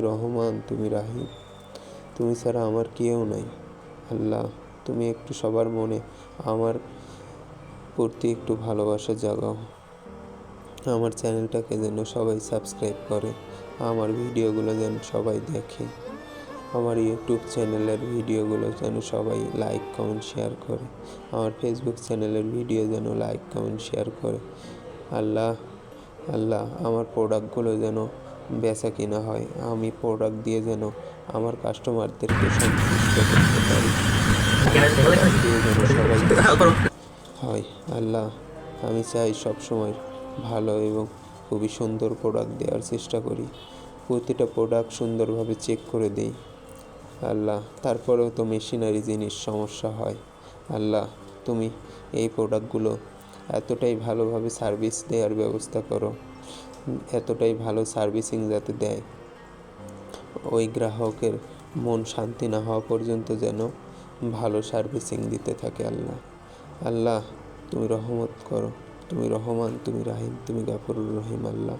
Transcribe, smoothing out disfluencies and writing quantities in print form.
রহমান, তুমি রাহিম, তুমি ছাড়া আমার কেউ নাই। আল্লাহ, তুমি একটু সবার মনে আমার প্রতি একটু ভালোবাসা জাগাও। আমার চ্যানেলটাকে যেন সবাই সাবস্ক্রাইব করে, আমার ভিডিওগুলো যেন সবাই দেখে, আমার ইউটিউব চ্যানেলের ভিডিওগুলো যেন সবাই লাইক কমেন্ট শেয়ার করে, আমার ফেসবুক চ্যানেলের ভিডিও যেন লাইক কমেন্ট শেয়ার করে। আল্লাহ, আল্লাহ, আমার প্রোডাক্টগুলো যেন বেচা কিনা হয়, আমি প্রোডাক্ট দিয়ে যেন আমার কাস্টমারদেরকে সন্তুষ্ট করতে পারি, আমার প্রোডাক্ট দিয়ে যেন সবাই হয়। আল্লাহ, আমি চাই সবসময় ভালো এবং খুবই সুন্দর প্রোডাক্ট দেওয়ার চেষ্টা করি, প্রতিটা প্রোডাক্ট সুন্দরভাবে চেক করে দিই। আল্লাহ, তারপরেও তো মেশিনারি জিনিস সমস্যা হয়। আল্লাহ, তুমি এই প্রোডাক্টগুলো এতটাই ভালোভাবে সার্ভিস দেওয়ার ব্যবস্থা করো, এতটাই ভালো সার্ভিসিং যাতে দেয়, ওই গ্রাহকের মন শান্তি না হওয়া পর্যন্ত যেন ভালো সার্ভিসিং দিতে থাকে। আল্লাহ, আল্লাহ, তুমি রহমত করো, তুমি রহমান, তুমি রাহিম, তুমি গাফুরুর রহিম। আল্লাহ।